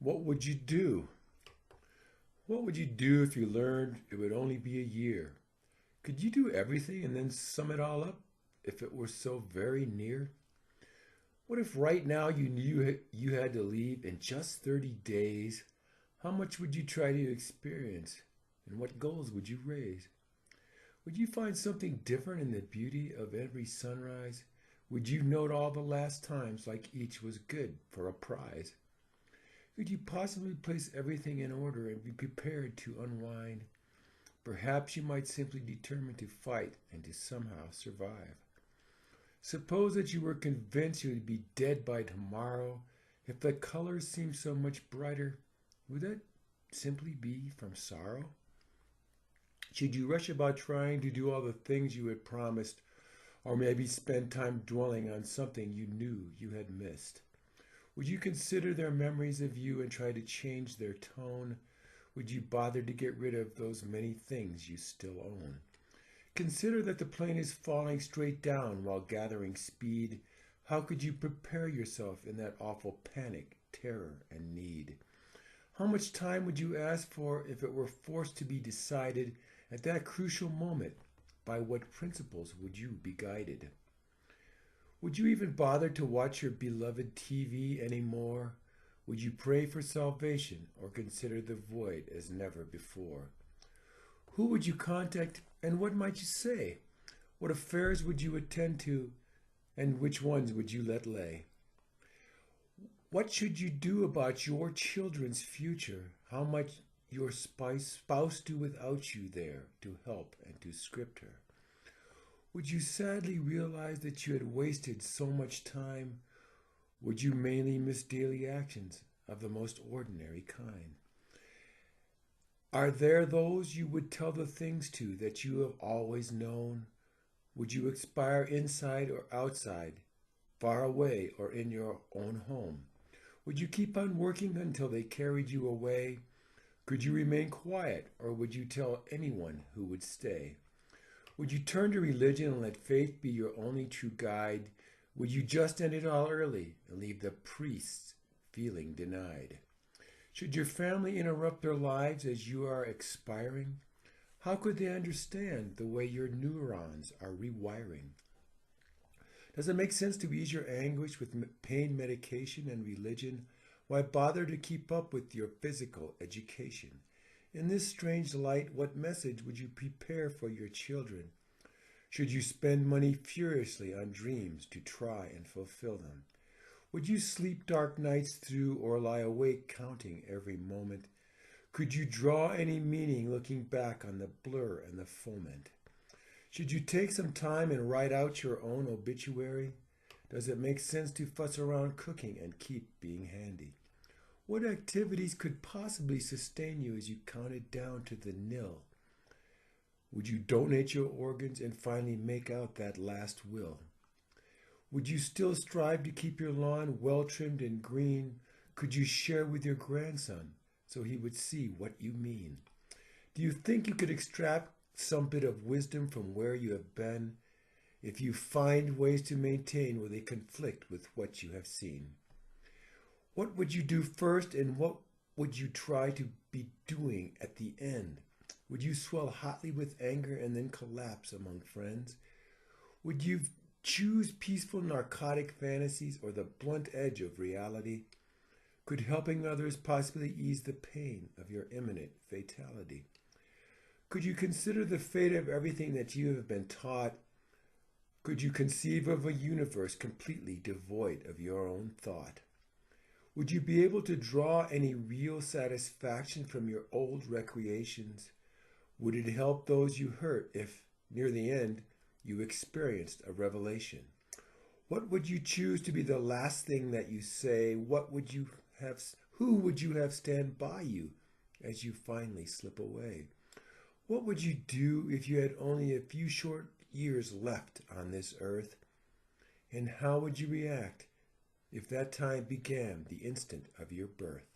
What would you do? What would you do if you learned it would only be a year? Could you do everything and then sum it all up if it were so very near? What if right now you knew you had to leave in just 30 days? How much would you try to experience? And what goals would you raise? Would you find something different in the beauty of every sunrise? Would you note all the last times like each was good for a prize? Could you possibly place everything in order and be prepared to unwind? Perhaps you might simply determine to fight and to somehow survive. Suppose that you were convinced you would be dead by tomorrow. If the colors seemed so much brighter, would that simply be from sorrow? Should you rush about trying to do all the things you had promised, or maybe spend time dwelling on something you knew you had missed? Would you consider their memories of you and try to change their tone? Would you bother to get rid of those many things you still own? Consider that the plane is falling straight down while gathering speed. How could you prepare yourself in that awful panic, terror, and need? How much time would you ask for if it were forced to be decided at that crucial moment? By what principles would you be guided? Would you even bother to watch your beloved TV anymore? Would you pray for salvation or consider the void as never before? Who would you contact and what might you say? What affairs would you attend to and which ones would you let lay? What should you do about your children's future? How much your spouse do without you there to help and to script her? Would you sadly realize that you had wasted so much time? Would you mainly miss daily actions of the most ordinary kind? Are there those you would tell the things to that you have always known? Would you expire inside or outside, far away or in your own home? Would you keep on working until they carried you away? Could you remain quiet, or would you tell anyone who would stay? Would you turn to religion and let faith be your only true guide? Would you just end it all early and leave the priests feeling denied? Should your family interrupt their lives as you are expiring? How could they understand the way your neurons are rewiring? Does it make sense to ease your anguish with pain medication and religion? Why bother to keep up with your physical education? In this strange light, what message would you prepare for your children? Should you spend money furiously on dreams to try and fulfill them? Would you sleep dark nights through or lie awake counting every moment? Could you draw any meaning looking back on the blur and the foment? Should you take some time and write out your own obituary? Does it make sense to fuss around cooking and keep being handy? What activities could possibly sustain you as you counted down to the nil? Would you donate your organs and finally make out that last will? Would you still strive to keep your lawn well trimmed and green? Could you share with your grandson so he would see what you mean? Do you think you could extract some bit of wisdom from where you have been if you find ways to maintain where they conflict with what you have seen? What would you do first and what would you try to be doing at the end? Would you swell hotly with anger and then collapse among friends? Would you choose peaceful narcotic fantasies or the blunt edge of reality? Could helping others possibly ease the pain of your imminent fatality? Could you consider the fate of everything that you have been taught? Could you conceive of a universe completely devoid of your own thought? Would you be able to draw any real satisfaction from your old recreations? Would it help those you hurt if, near the end, you experienced a revelation? What would you choose to be the last thing that you say? Who would you have stand by you as you finally slip away? What would you do if you had only a few short years left on this earth? And how would you react if that time began the instant of your birth?